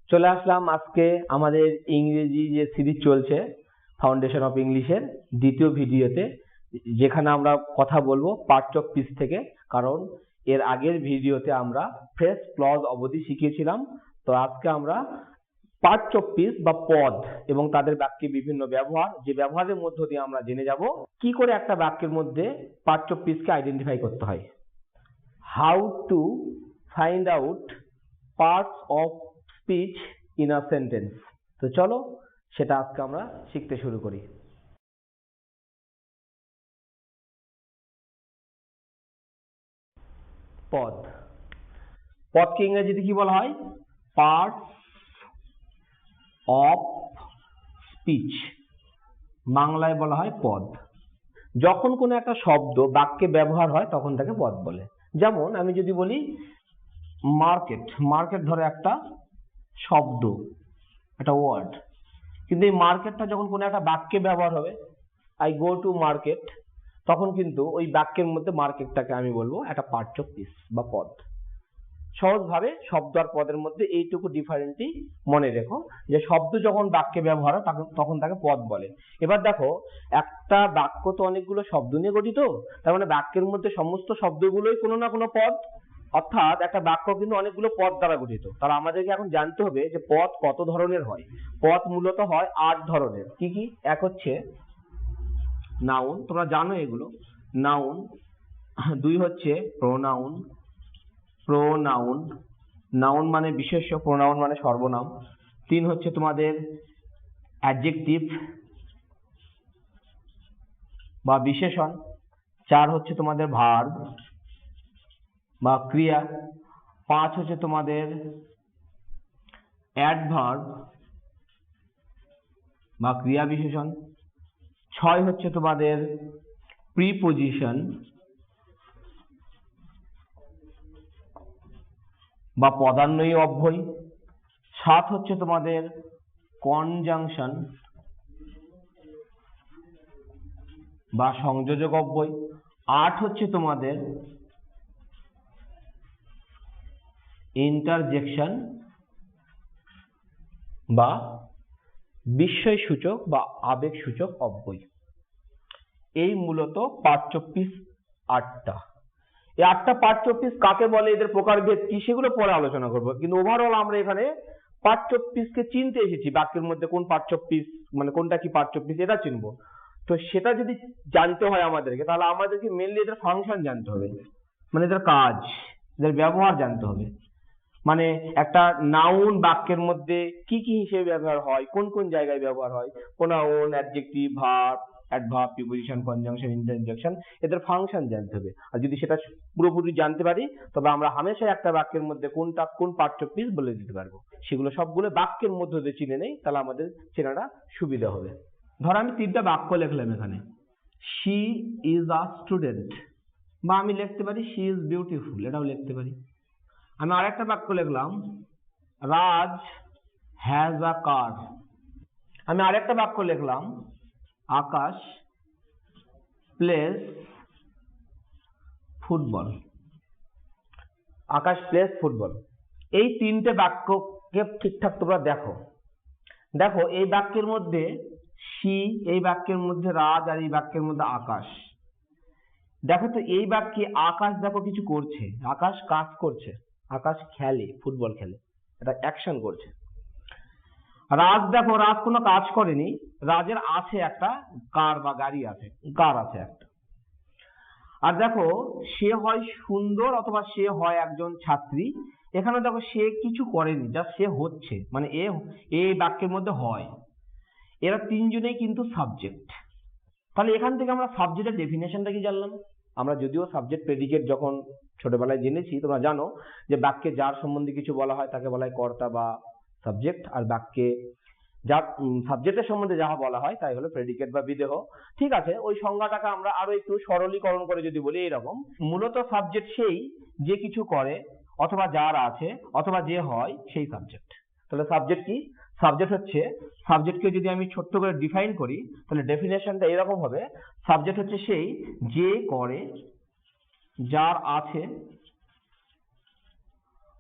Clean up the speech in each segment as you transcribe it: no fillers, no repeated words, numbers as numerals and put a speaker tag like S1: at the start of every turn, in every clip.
S1: চলে আসলাম আজকে আমাদের ইংরেজি যে সিরিজ চলছে ফাউন্ডেশন অফ ইংলিশের দ্বিতীয় ভিডিওতে, যেখানে আমরা কথা বলবো পার্টস অফ স্পিচ থেকে। কারণ এর আগের ভিডিওতে আমরা ফ্রেজ ক্লজ অবধি শিখিয়েছিলাম। তো আজকে আমরা পার্টস অফ স্পিচ বা পদ এবং তাদের বাক্যে বিভিন্ন ব্যবহার, যে ব্যবহারের মধ্য দিয়ে আমরা জেনে যাব কি করে একটা বাক্যের মধ্যে পার্টস অফ স্পিচকে আইডেন্টিফাই করতে হয়। How to find out parts of speech in a sentence. তো চলো সেটা আজকে আমরা শিখতে শুরু করি। পদ, পদকে ইংরেজিতে কি বলা হয়? পার্টস অফ স্পিচ, বাংলায় বলা হয় পদ। যখন কোনো একটা শব্দ বাক্যে ব্যবহার হয় তখন তাকে পদ বলে। যেমন আমি যদি বলি মার্কেট, মার্কেট ধরো একটা শব্দ, একটা ওয়ার্ড, কিন্তু এই মার্কেটটা যখন কোনো একটা বাক্যে ব্যবহার হবে, আই গো টু মার্কেট, তখন কিন্তু ওই বাক্যের মধ্যে মার্কেটটাকে আমি বলবো একটা পার্টস অফ স্পিচ বা পদ। সহজভাবে শব্দ আর পদের মধ্যে এইটুকু ডিফারেন্সই মনে রেখো, যে শব্দ যখন বাক্যে ব্যবহার হয় তখন তাকে পদ বলে। এবার দেখো, একটা বাক্য তো অনেকগুলো শব্দ নিয়ে গঠিত, তার মানে বাক্যের মধ্যে সমস্ত শব্দগুলোই কোনো না কোনো পদ, অর্থাৎ একটা বাক্য কিন্তু অনেকগুলো পদ দ্বারা গঠিত। তাহলে আমাদেরকে এখন জানতে হবে যে পদ কত ধরনের হয়। পদ মূলত হয় 8 ধরনের। কি কি? এক হচ্ছে নাউন, তোমরা জানো এগুলো, নাউন। 2 হচ্ছে প্রোনাউন, প্রোনাউন, নাউন মানে বিশেষ্য, প্রোনাউন মানে সর্বনাম। 3 হচ্ছে তোমাদের অ্যাডজেক্টিভ বা বিশেষণ। 4 হচ্ছে তোমাদের ভার্ব বা ক্রিয়া। 5 হচ্ছে তোমাদের অ্যাডভার্ব বা ক্রিয়া বিশেষণ। 6 হচ্ছে তোমাদের প্রিপোজিশন বা পদান্বয়ী অব্যয়। 7 হচ্ছে তোমাদের কনজাংশন বা সংযোজক অব্যয়। 8 হচ্ছে তোমাদের ইন্টারজেকশন বা বিস্ময় সূচক বা আবেগ সূচক অব্যয়। এই মূলত পার্টস অফ স্পিচ 8টা। এই 8টা পার্টস অফ স্পিচ কাকে বলে, এদের প্রকারভেদ কি, সেগুলো পরে আলোচনা করবো। কিন্তু ওভারঅল আমরা এখানে পার্টস অফ স্পিচকে চিনতে এসেছি। বাক্যের মধ্যে কোন পার্টস অফ স্পিচ মানে কোনটা কি পার্টস অফ স্পিচ এটা চিনবো। তো সেটা যদি জানতে হয় আমাদেরকে, তাহলে আমাদেরকে মেনলি এদের ফাংশন জানতে হবে, মানে এদের কাজ, এদের ব্যবহার জানতে হবে। মানে একটা নাউন বাক্যের মধ্যে কি কি হিসেবে ব্যবহার হয়, কোন কোন জায়গায় ব্যবহার হয়, pronoun, adjective, verb, adverb, preposition, conjunction, interjection, এদের ফাংশন জানতে হবে। আর যদি সেটা পুরোপুরি জানতে পারি, তবে আমরা হামেশা একটা বাক্যের মধ্যে কোনটা কোন পার্টস অফ স্পিচ বলে দিতে পারবো। সেগুলো সবগুলো বাক্যের মধ্যে দিয়ে চিনে নেই, তাহলে আমাদের চেনাটা সুবিধা হবে। ধরো আমি 3টা বাক্য লিখলাম এখানে, শি ইজ আ স্টুডেন্ট, বা আমি লিখতে পারি শি ইজ বিউটিফুল, এটাও লিখতে পারি। আমি আরেকটা বাক্য লিখলাম, রাজ হ্যাজ আ কার। আমি আরেকটা বাক্য লিখলাম, আকাশ প্লেস ফুটবল। আকাশ প্লেস ফুটবল। এই 3টে বাক্যকে ঠিকঠাক তোমরা দেখো। দেখো এই বাক্যের মধ্যে শি, এই বাক্যের মধ্যে রাজ, আর এই বাক্যের মধ্যে আকাশ। দেখো তো এই বাক্যে আকাশ দেখো কিছু করছে, আকাশ কাজ করছে, আকাশ খেলে, ফুটবল খেলে, এটা অ্যাকশন করছে। রাজ দেখো, রাজ কোনো কাজ করেনি, রাজের আছে একটা কার বা গাড়ি আছে, কার আছে একটা। আর দেখো সে হয় সুন্দর অথবা সে হয় একজন ছাত্রী, এখানে দেখো সে কিছু করেনি, যা সে হচ্ছে, মানে এই বাক্যের মধ্যে হয়। এরা 3জনেই কিন্তু সাবজেক্ট। তাহলে এখান থেকে আমরা সাবজেক্টের ডেফিনেশনটা কি জানলাম। আমরা যদিও সাবজেক্ট প্রেডিকেট যখন ছোটবেলায় জেনেছি, তোমরা জানো যে বাক্যে যার সম্বন্ধে কিছু বলা হয় তাকে বলা হয় কর্তা বা সাবজেক্ট, আর বাক্যে যার সাবজেক্টের সম্বন্ধে যাহা বলা হয় তাই হলো প্রেডিকেট বা বিদেহ। ঠিক আছে, ওই সংজ্ঞাটাকে আমরা আরো একটু সরলীকরণ করে যদি বলি এইরকম, মূলত সাবজেক্ট সেই যে কিছু করে অথবা যার আছে অথবা যে হয় সেই সাবজেক্ট। তাহলে সাবজেক্ট কি? সাবজেক্ট হচ্ছে, সাবজেক্টকে যদি আমি ছোট্ট করে ডিফাইন করি, তাহলে ডেফিনেশনটা এরকম হবে, সাবজেক্ট হচ্ছে সেই যে করে, যার আছে,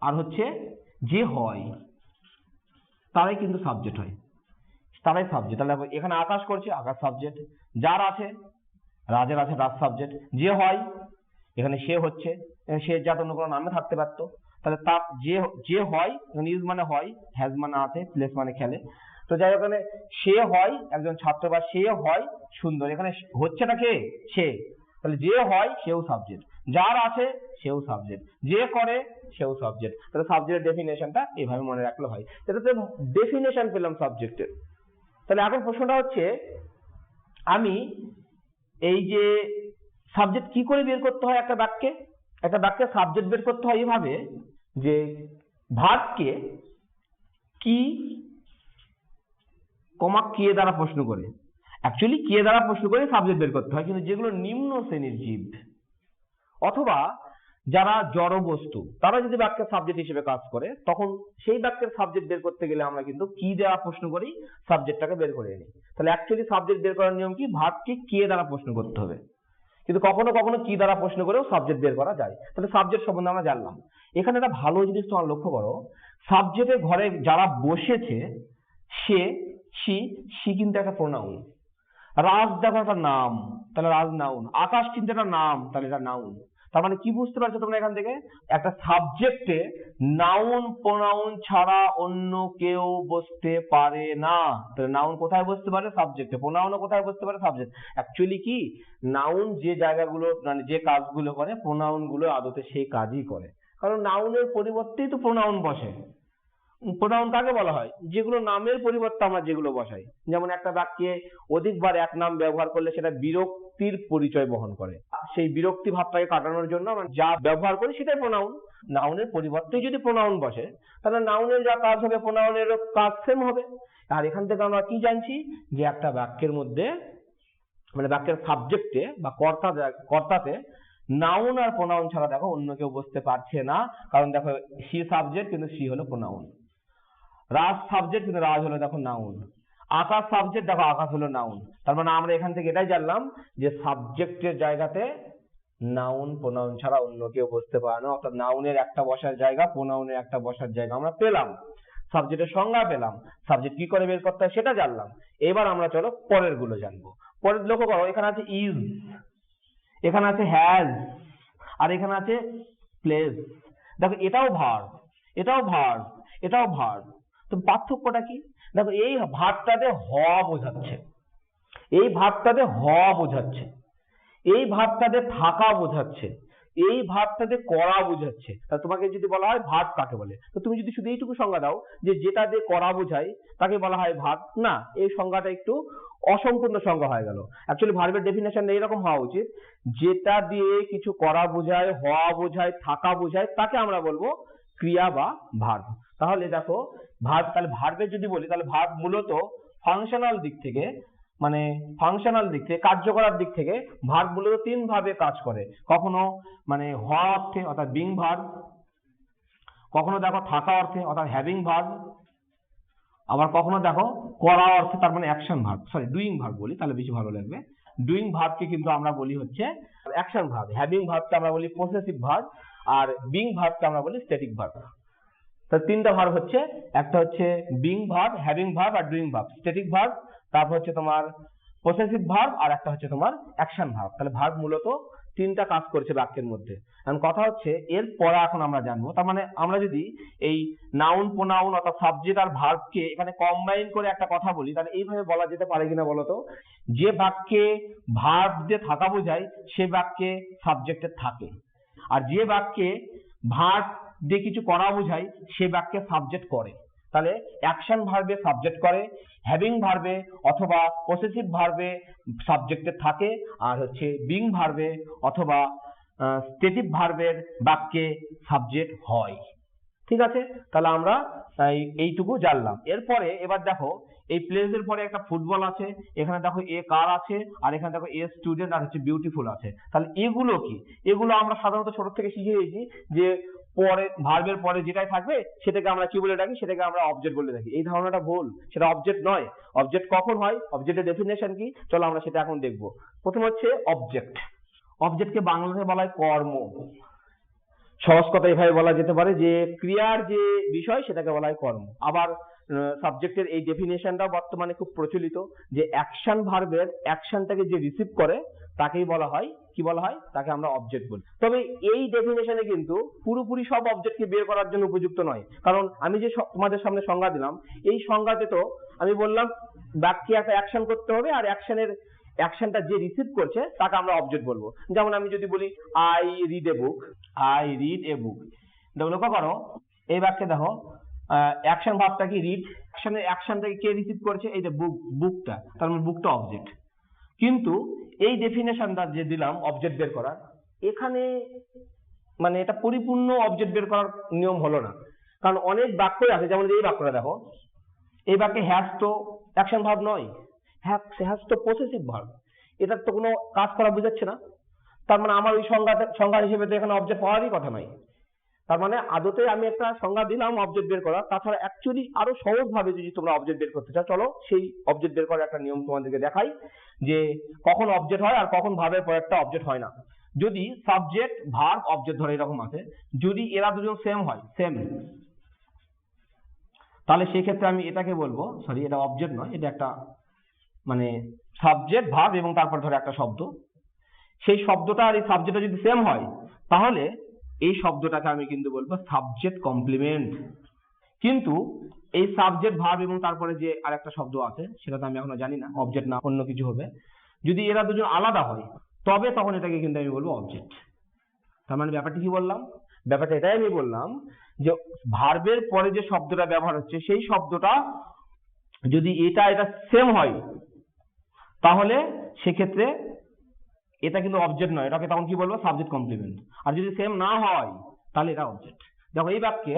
S1: আর হচ্ছে যে হয়। তারাই কিন্তু সাবজেক্ট হয়, তারাই সাবজেক্ট। তাহলে এখানে আকাশ করছে, আকাশ সাবজেক্ট। যার আছে, রাজের আছে, রাজ সাবজেক্ট। যে হয়, এখানে সে হচ্ছে, সে যাতে অন্য কোনো নামে থাকতে পারতো, তাহলে তার যে হয়, ইউজ মানে হয়, হ্যাজ মানে আছে, প্লেস মানে খেলে। তো যাই হোক, এখানে সে হয় একজন ছাত্র বা সে হয় সুন্দর। এখানে হচ্ছেটা কে? সে। তাহলে যে হয় সেও সাবজেক্ট, যার আছে সেও সাবজেক্ট, যে করে সেও সাবজেক্ট। তাহলে সাবজেক্টের ডেফিনেশনটা এইভাবে মনে রাখলে হয়। এটাতে ডেফিনেশন পেলাম সাবজেক্টের। তাহলে এখন প্রশ্নটা হচ্ছে, আমি এই যে সাবজেক্ট কি করে বের করতে হয় একটা বাক্যে? একটা বাক্যে সাবজেক্ট বের করতে হয় এইভাবে যে ভার্বকে কি কমা কে দ্বারা প্রশ্ন করে। অ্যাকচুয়ালি কে দ্বারা প্রশ্ন করে সাবজেক্ট বের করতে হয়, কিন্তু যেগুলো নিম্ন শ্রেণীর জীব অথবা যারা জড় বস্তু, তারা যদি বাক্যের সাবজেক্ট হিসেবে কাজ করে, তখন সেই বাক্যের সাবজেক্ট বের করতে গেলে আমরা কিন্তু কি দ্বারা প্রশ্ন করি, সাবজেক্টটাকে বের করে নিই। তাহলে অ্যাকচুয়ালি সাবজেক্ট বের করার নিয়ম কি? ভার্বকে কে দ্বারা প্রশ্ন করতে হবে, কিন্তু কখনো কখনো কি দ্বারা প্রশ্ন করেও সাবজেক্ট বের করা যায়। তাহলে সাবজেক্ট সম্বন্ধে আমরা জানলাম। এখানে একটা ভালো জিনিস তোমরা লক্ষ্য করো, সাবজেক্টের ঘরে যারা বসেছে, সে, সি কিন্তু একটা প্রোনাউন। রাজ দেখো একটা নাম, তাহলে রাজ নাউন। আকাশ কিন্তু একটা নাম, তাহলে এটা নাউন। তার মানে কি বুঝতে পারছো তোমরা এখান থেকে? একটা সাবজেক্টে নাউন প্রোনাউন ছাড়া অন্য কেউ বসতে পারে না। তাহলে নাউন কোথায় বসতে পারে? সাবজেক্টে। প্রোনাউনও কোথায় বসতে পারে? সাবজেক্ট। অ্যাকচুয়ালি কি, নাউন যে জায়গাগুলো মানে যে কাজগুলো করে, প্রোনাউন গুলো আদতে সেই কাজই করে। কারণ নাউনের পরিবর্তেই তো প্রোনাউন বসে। প্রোনাউন কাকে বলা হয়? যেগুলো নামের পরিবর্তে আমরা যেগুলো বসাই। যেমন একটা বাক্যে অধিকবার এক নাম ব্যবহার করলে সেটা বিরক্তির পরিচয় বহন করে। সেই বিরক্তি ভাবটাকে কাটানোর জন্য আমরা যা ব্যবহার করি সেটাই প্রোনাউন। নাউনের পরিবর্তে যদি প্রোনাউন বসে, তাহলে নাউনের যা কাজ হবে প্রোনাউনেরও কাজ সেম হবে। আর এখান থেকে আমরা কি জানছি? যে একটা বাক্যের মধ্যে মানে বাক্যের সাবজেক্টে বা কর্তাতে নাউন আর প্রোনাউন ছাড়া দেখো অন্য কেউ বসতে পারছে না। কারণ দেখো, সি সাবজেক্ট কিন্তু সি হলো প্রোনাউন। রাজ সাবজেক্ট কিন্তু রাজ হলো দেখো নাউন। আকাশ সাবজেক্ট দেখো আকাশ হলো নাউন। তার মানে আমরা এখান থেকে এটাই জানলাম যে সাবজেক্টের জায়গাতে নাউন প্রোনাউন ছাড়া অন্য কেউ বসতে পারে না। অর্থাৎ নাউনের একটা বসার জায়গা, প্রোনাউনের একটা বসার জায়গা আমরা পেলাম। সাবজেক্টের সংজ্ঞা পেলাম, সাবজেক্ট কি করে বের করতে হয় সেটা জানলাম। এবার আমরা চলো পরের গুলো জানবো। পরের লক্ষ্য করো, এখানে আছে ইজ, এখানে আছে হ্যাজ, আর এখানে আছে প্লেস। দেখো এটাও ভার্ব, এটাও ভার্ব, এটাও ভার্ব। তো পার্থক্যটা কি? দেখো এই ভার্বটাতে হওয়া বোঝাচ্ছে, এই ভার্বটাতে হওয়া বোঝাচ্ছে, এই ভার্বটাতে থাকা বোঝাচ্ছে, এই ভার্বটাতে করা বোঝাচ্ছে। তা তোমাকে যদি বলা হয় ভার্ব কাকে বলে, তো তুমি যদি শুধু এইটুকু সংজ্ঞা দাও যে যেটা দিয়ে করা বোঝায় তাকে বলা হয় ভার্ব, না, এই সংজ্ঞাটা একটু অসম্পূর্ণ সংজ্ঞা হয়ে গেল। অ্যাকচুয়ালি ভার্বের ডেফিনেশন এইরকম হওয়া উচিত, যেটা দিয়ে কিছু করা বোঝায়, হওয়া বোঝায়, থাকা বোঝায়, তাকে আমরা বলবো ক্রিয়া বা ভার্ব। তাহলে দেখো ভার্ব, তাহলে ভার্বের যদি বলি, তাহলে ভার্ব মূলত ফাংশনাল দিক থেকে মানে ফাংশনাল দিক থেকে, কার্য করার দিক থেকে ভার্ব মূলত তিন ভাবে কাজ করে। কখনো মানে হওয়া অর্থে অর্থাৎ বিং ভার্ব, কখনো দেখো থাকা অর্থে অর্থাৎ হ্যাভিং ভার্ব, আবার কখনো দেখো করা অর্থে তার মানে action verb, sorry doing verb বলি তাহলে বেশি ভালো লাগবে। ডুইং ভার্বকে কিন্তু আমরা বলি হচ্ছে অ্যাকশন ভার্ব, হ্যাভিং ভার্বকে আমরা বলি পসেসিভ ভার্ব, আর বিং ভার্বকে আমরা বলি স্ট্যাটিক ভার্ব। তো তিনটা ভার্ব হচ্ছে, একটা হচ্ছে being verb, having verb are doing verb, static verb, তারপর হচ্ছে তোমার পসেসিভ ভার্ব, আর একটা হচ্ছে তোমার অ্যাকশন ভার্ব। তাহলে ভার্ব মূলত তিনটা কাজ করছে বাক্যের মধ্যে। এখন কথা হচ্ছে এর পরে এখন আমরা জানবো, তার মানে আমরা যদি এই নাউন প্রোনাউন অর্থাৎ সাবজেক্ট আর ভার্বকে এখানে কম্বাইন করে একটা কথা বলি, তাহলে এইভাবে বলা যেতে পারে কিনা বলতো? যে বাক্যে ভার্ব দিয়ে থাকা বোঝায় সে বাক্যে সাবজেক্টে থাকে, আর যে বাক্যে ভার্ব দিয়ে কিছু করা বোঝায় সে বাক্যে সাবজেক্ট করে। তাহলে অ্যাকশন ভার্বে সাবজেক্ট করে, হ্যাভিং ভার্বে অথবা পসেসিভ ভার্বে সাবজেক্টে থাকে, আর হচ্ছে বিং ভার্বে অথবা স্ট্যাটিক ভার্বের বাক্যে সাবজেক্ট হয়। ঠিক আছে, তাহলে আমরা এইটুকু জানলাম। এরপরে এবার দেখো এই প্লেসের পরে একটা ফুটবল আছে, এখানে দেখো এ কার আছে, আর এখানে দেখো এ স্টুডেন্ট, আর হচ্ছে বিউটিফুল আছে। তাহলে এগুলো কি? এগুলো আমরা সাধারণত ছোট থেকে শিখে গেছি যে পরে ভার্বের পরে যেটাই থাকবে সেটাকে আমরা কি বলে ডাকি, সেটাকে আমরা অবজেক্ট বলে ডাকি। এই ধারণাটা ভুল, সেটা অবজেক্ট নয়। অবজেক্ট কখন হয়, অবজেক্টের ডেফিনেশন কি, চলো আমরা সেটা এখন দেখবো। প্রথম হচ্ছে অবজেক্ট। অবজেক্টকে বাংলাতে বলা হয় কর্ম। সহজ কথা এভাবে বলা যেতে পারে যে ক্রিয়ার যে বিষয় সেটাকে বলা হয় কর্ম। আবার সাবজেক্টের এই ডেফিনেশনটা বর্তমানে খুব প্রচলিত, যে অ্যাকশন ভার্বের অ্যাকশনটাকে যে রিসিভ করে তাকেই বলা হয় কি বলা হয়, তাকে আমরা অবজেক্ট বলি। তবে এই ডেফিনেশনে কিন্তু পুরোপুরি সব অবজেক্টকে বের করার জন্য উপযুক্ত নয়, কারণ আমি যে তোমাদের সামনে সংজ্ঞা দিলাম, এই সংজ্ঞাতে তো আমি বললাম বাক্যে একটা অ্যাকশন করতে হবে, আর অ্যাকশনটা যে রিসিভ করছে তাকে আমরা অবজেক্ট বলবো। যেমন আমি যদি বলি I read a book, I read a book, লক্ষ্য করো এই বাক্যে দেখো অ্যাকশন ভার্বটা কি রিড, অ্যাকশনটাকে কে রিসিভ করছে, এই যে বুকটা, তার মানে বুকটা অবজেক্ট। কিন্তু এই ডেফিনেশনটা যে দিলাম অবজেক্ট বের করার, এখানে মানে এটা পরিপূর্ণ অবজেক্ট বের করার নিয়ম হলো না, কারণ অনেক বাক্যই আছে, যেমন এই বাক্যটা দেখো, এই বাক্যে হ্যাজ তো অ্যাকশন ভার্ব নয়, হ্যাজ তো পসেসিভ ভার্ব, এটার তো কোনো কাজ করা বোঝাচ্ছে না। তার মানে আমার ওই সংজ্ঞা হিসেবে তো এখানে অবজেক্ট পাওয়ারই কথা নয়। তার মানে আদতে আমি একটা সংজ্ঞা দিলাম অবজেক্ট বের করা, তাছাড়া অ্যাকচুয়ালি আরো সহজ ভাবে যদি তোমরা অবজেক্ট বের করতে চাও, চলো সেই অবজেক্ট বের করার একটা নিয়ম তোমাদেরকে দেখাই, যে কখন অবজেক্ট হয় আর কখন ভার্বের পরে একটা অবজেক্ট হয় না। যদি সাবজেক্ট ভার্ব অবজেক্ট ধরে এরকম আছে, যদি এরা দুজন সেম হয়, সেম, তাহলে সেই ক্ষেত্রে আমি এটাকে বলবো, সরি এটা অবজেক্ট নয়, এটা একটা মানে সাবজেক্ট ভার্ব এবং তারপর ধরে একটা শব্দ, সেই শব্দটা আর এই সাবজেক্টটা যদি সেম হয়, তাহলে এই শব্দটাকে আমি কিন্তু বলবো সাবজেক্ট কমপ্লিমেন্ট। কিন্তু এই সাবজেক্ট ভার্ব এবং তারপরে যে আরেকটা শব্দ আছে, সেটা তো আমি এখনো জানি না অবজেক্ট না অন্য কিছু হবে, যদি এরা দুজন আলাদা হয় তবে তখন এটাকে কিন্তু আমি বলবো অবজেক্ট। তার মানে ব্যাপারটা কি বললাম, ব্যাপারটা এটাই আমি বললাম যে ভার্বের পরে যে শব্দটা ব্যবহার হচ্ছে, সেই শব্দটা যদি এটা সেম হয়, তাহলে সেক্ষেত্রে এটা কিন্তু অবজেক্ট নয়, এটাকে তখন কি বলবো সাবজেক্ট কমপ্লিমেন্ট। আর যদি সেম না হয় তাহলে এটা অবজেক্ট। দেখো এই বাক্যে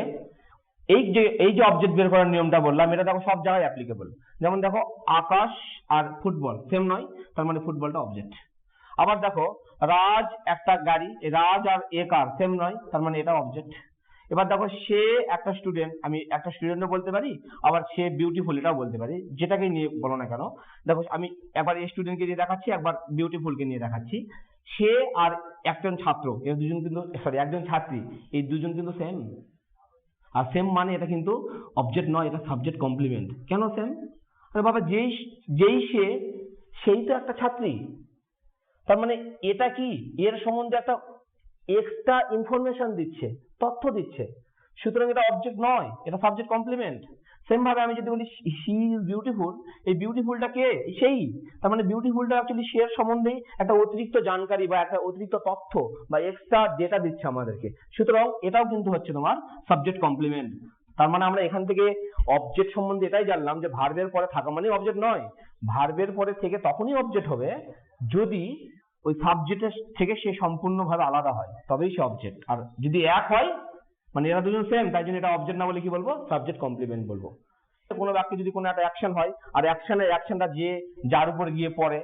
S1: এই যে অবজেক্ট বের করার নিয়মটা বললাম, এটা দেখো সব জায়গায় অ্যাপ্লিকেবল। যেমন দেখো আকাশ আর ফুটবল সেম নয়, তার মানে ফুটবলটা অবজেক্ট। আবার দেখো রাজ একটা গাড়ি, রাজ আর এ কার সেম নয়, তার মানে এটা অবজেক্ট। এবার দেখো সে একটা স্টুডেন্ট, আমি একটা স্টুডেন্টও বলতে পারি, আবার সে বিউটিফুল এটাও বলতে পারি, যেটাকে নিয়ে বলো না কেন। দেখো আমি একবার এই স্টুডেন্টকে নিয়ে দেখাচ্ছি, একবার বিউটিফুলকে নিয়ে দেখাচ্ছি। সে আর একজন ছাত্র, এই দুজন কিন্তু একজন ছাত্রী, এই দুজন কিন্তু সেম। আর সেম মানে এটা কিন্তু অবজেক্ট নয়, এটা সাবজেক্ট কমপ্লিমেন্ট। কেন সেম? আরে বাবা যেই সেই তো একটা ছাত্রী, তার মানে এটা কি এর সম্বন্ধে একটা এক্সট্রা ইনফরমেশন দিচ্ছে, তথ্য দিচ্ছে, সুতরাং এটা অবজেক্ট নয়, এটা সাবজেক্ট কমপ্লিমেন্ট। সেম ভাবে আমি যদি বলি শি ইজ বিউটিফুল, এই বিউটিফুলটা কে, সেই, তার মানে বিউটিফুলটা অ্যাকচুয়ালি সে এর সম্বন্ধে একটা অতিরিক্ত জানকারি বা একটা অতিরিক্ত তথ্য বা এক্সট্রা ডেটা দিচ্ছে আমাদেরকে, সুতরাং এটাও কিন্তু হচ্ছে তোমার সাবজেক্ট কমপ্লিমেন্ট। তার মানে আমরা এখান থেকে অবজেক্ট সম্বন্ধে এটাই জানলাম যে ভার্বের পরে থাকা মানে অবজেক্ট নয়, ভার্বের পরে থেকে তখনই অবজেক্ট হবে যদি ওই সাবজেক্টের থেকে সে সম্পূর্ণভাবে আলাদা হয়, তবেই সে অবজেক্ট। আর যদি এক হয়, মানে এরা দুজন সেম, তাই জন্য এটা অবজেক্ট না বলে কি বলবো সাবজেক্ট কমপ্লিমেন্ট বলবো। কোনো বাক্যে যদি কোনো একটা অ্যাকশন হয় আর অ্যাকশনটা যে যার উপর গিয়ে পড়ে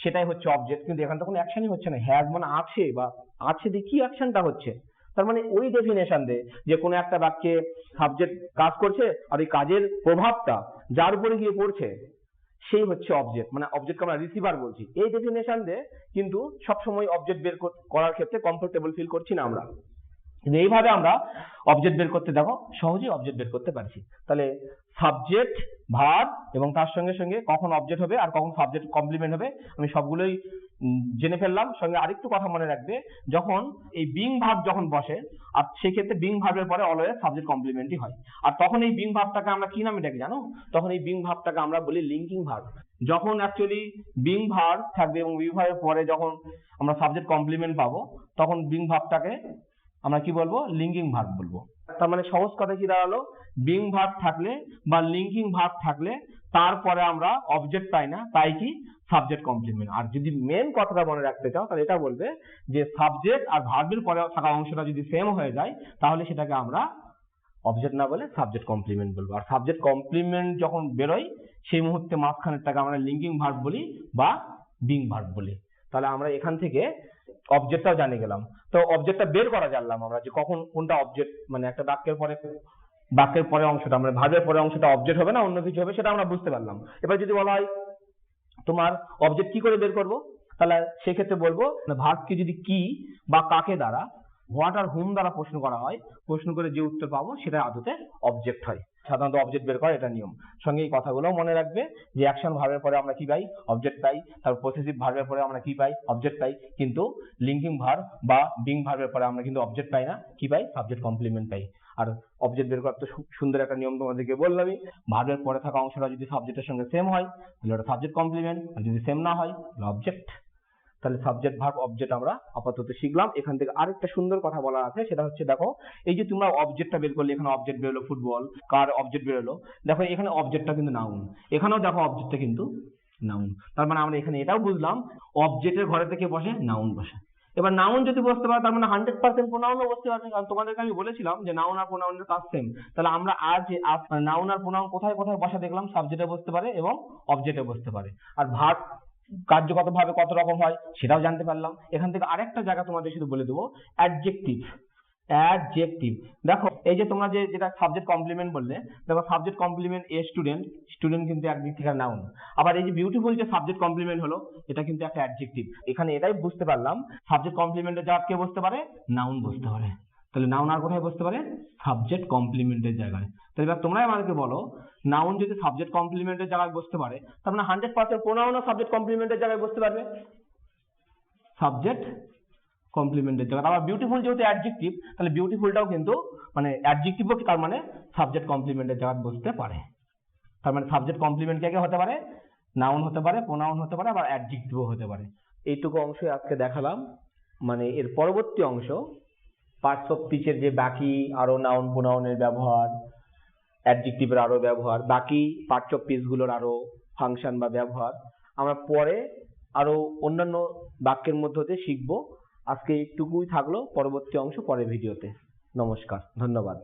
S1: সেটাই হচ্ছে অবজেক্ট, কিন্তু এখানে তো কোনো অ্যাকশনই হচ্ছে না, হ্যাজ মানে আছে বা আছে দিয়ে কি অ্যাকশনটা হচ্ছে। তার মানে ওই ডেফিনেশন দে যে কোনো একটা বাক্যে সাবজেক্ট কাজ করছে আর ওই কাজের প্রভাবটা যার উপরে গিয়ে পড়ছে সেই হচ্ছে অবজেক্ট, মানে অবজেক্টকে আমরা রিসিভার বলছি। এই ডেফিনেশন দে কিন্তু সবসময় অবজেক্ট বের করার ক্ষেত্রে কমফোর্টেবল ফিল করছি না আমরা, কিন্তু এইভাবে আমরা অবজেক্ট বের করতে দেখো সহজেই অবজেক্ট বের করতে পারছি। তাহলে সাবজেক্ট ভার্ব এবং তার সঙ্গে সঙ্গে কখন অবজেক্ট হবে আর কখন সাবজেক্ট কমপ্লিমেন্ট হবে আমি সবগুলোই জেনে ফেললাম। সঙ্গে আরেকটু কথা মনে রাখবে, যখন এই বিং ভার্ব যখন বসে, আর সেক্ষেত্রে বিং ভার্বের পরে অলওয়েজ সাবজেক্ট কমপ্লিমেন্টই হয়। আর তখন এই বিং ভার্বটাকে আমরা কি নামে ডাকি জানো? তখন এই বিং ভার্বটাকে আমরা বলি লিঙ্কিং ভার্ব। যখন অ্যাকচুয়ালি বিং ভার্ব থাকবে এবং বি ভার্বের পরে যখন আমরা সাবজেক্ট কমপ্লিমেন্ট পাবো, তখন বিং ভার্বটাকে আমরা কি বলবো লিঙ্কিং ভার্ব বলবো। তার মানে সহজ কথা কি দাঁড়ালো, বিং ভার্ব থাকলে বা লিঙ্কিং ভার্ব থাকলে তারপরে আমরা অবজেক্ট পাই না, তাই কি সাবজেক্ট কমপ্লিমেন্ট। আর যদি মেন কথাটা মনে রাখতে চাও তাহলে এটা বলবে যে সাবজেক্ট আর ভার্বের পরে থাকা অংশটা যদি সেম হয়ে যায় তাহলে সেটাকে আমরা অবজেক্ট না বলে সাবজেক্ট কমপ্লিমেন্ট বলবো। আর সাবজেক্ট কমপ্লিমেন্ট যখন বেরোয় সেই মুহূর্তে মাঝখানেরটাকে আমরা লিঙ্কিং ভার্ব বলি বা বিং ভার্ব বলি। তাহলে আমরা এখান থেকে অবজেক্টটাও জানিয়ে গেলাম। তো অবজেক্টটা বের করা জানলাম আমরা যে কখন কোনটা অবজেক্ট, মানে একটা বাক্যের পরে অংশটা মানে ভার্বের পরে অংশটা অবজেক্ট হবে না অন্য কিছু হবে, সেটা আমরা বুঝতে পারলাম। এবার যদি বলা হয় তোমার অবজেক্ট কি করে বের করব, তাহলে সেক্ষেত্রে বলবো ভার্বকে যদি কি বা কাকে দ্বারা হোয়াট আর হুম দ্বারা প্রশ্ন করা হয়, প্রশ্ন করে যে উত্তর পাবো সেটা আদতে অবজেক্ট হয়। সাধারণত অবজেক্ট বের করা এটা নিয়ম। সঙ্গে এই কথাগুলো মনে রাখবে যে অ্যাকশন ভার্বের পরে আমরা কি পাই? অবজেক্ট পাই। তারপর পসেসিভ ভার্বের পরে আমরা কি পাই? অবজেক্ট পাই। কিন্তু লিঙ্কিং ভার্ব বা বিং ভার্বের পরে আমরা কিন্তু অবজেক্ট পাই না, কি পাই? সাবজেক্ট কমপ্লিমেন্ট পাই। আর অবজেক্ট বের করার তো সুন্দর একটা নিয়ম তোমাদেরকে বললামই, ভার্বের পরে থাকা অংশটা যদি সাবজেক্টের সঙ্গে সেম হয় তাহলে ওটা সাবজেক্ট কমপ্লিমেন্ট, আর যদি সেম না হয় তাহলে অবজেক্ট। তাহলে সাবজেক্ট ভার্ব অবজেক্ট আমরা আপাতত শিখলাম। এখান থেকে আরেকটা সুন্দর কথা বলা আছে, সেটা হচ্ছে দেখো এই যে তোমরা অবজেক্টটা বের করলে, এখানে অবজেক্ট বেরোলো ফুটবল, কার অবজেক্ট বেরোলো, দেখো এখানে অবজেক্টটা কিন্তু নাউন, এখানেও দেখো অবজেক্টটা কিন্তু নাউন। তার মানে আমরা এখানে এটাও বুঝলাম অবজেক্টের ঘরে থেকে বসে নাউন বসে। এবার নাউন যদি বসতে পারে তার মানে 100% প্রোনাউনও বসতে পারবে, কারণ তোমাদেরকে আমি বলেছিলাম যে নাউন আর প্রোনাউনের কাজ সেম। তাহলে আমরা আজ নাউন আর প্রোনাউন কোথায় কোথায় বসা দেখলাম, সাবজেক্টে বসতে পারে এবং অবজেক্টে বসতে পারে। আর ভার্ব কার্যগতভাবে কত রকম হয় সেটাও জানতে পারলাম। এখান থেকে আরেকটা জায়গা তোমাদের শুধু বলে দেবো, অ্যাডজেক্টিভ। অ্যাডজেক্টিভ দেখো এই যে তোমরা যেটা সাবজেক্ট কমপ্লিমেন্ট বললে, দেখো subject complement a student, student কিন্তু একদিক থেকে নাউন। আবার এই যে বিউটিফুল যে সাবজেক্ট কমপ্লিমেন্ট হলো, এটা কিন্তু একটা অ্যাডজেক্টিভ। এখানে এটাই বুঝতে পারলাম সাবজেক্ট কমপ্লিমেন্টের জায়গায় কে বসতে পারে? নাউন বসতে পারে। তাহলে নাউন আর কোথায় বসতে পারে? সাবজেক্ট কমপ্লিমেন্টের জায়গায়। তাহলে এবার তোমরাই আমাদেরকে বলো, নাউন যদি সাবজেক্ট কমপ্লিমেন্টের জায়গায় বসতে পারে তার মানে 100% প্রোনাউনও সাবজেক্ট কমপ্লিমেন্টের জায়গায় বসতে পারবে, সাবজেক্ট কমপ্লিমেন্টের জায়গায়। আবার বিউটিফুল যেহেতু অ্যাডজেক্টিভ, তাহলে বিউটিফুলটাও কিন্তু মানে অ্যাডজেক্টিভও তার মানে সাবজেক্ট কমপ্লিমেন্টের জায়গায় বসতে পারে। তার মানে সাবজেক্ট কমপ্লিমেন্ট কে হতে পারে? নাউন হতে পারে, প্রোনাউন হতে পারে, আবার অ্যাডজেক্টিভও হতে পারে। এইটুকু অংশই আজকে দেখালাম। মানে এর পরবর্তী অংশ পার্টস অফ স্পিচের যে বাকি আরো নাউন প্রোনাউনের ব্যবহার, অ্যাডজেক্টিভের আরো ব্যবহার, বাকি পার্টস অফ স্পিচ গুলোর আরো ফাংশন বা ব্যবহার আমরা পরে আরো অন্যান্য বাক্যের মধ্যে হতে শিখবো। আজকে এইটুকুই থাকলো, পরবর্তী অংশ পরের ভিডিওতে। নমস্কার, ধন্যবাদ।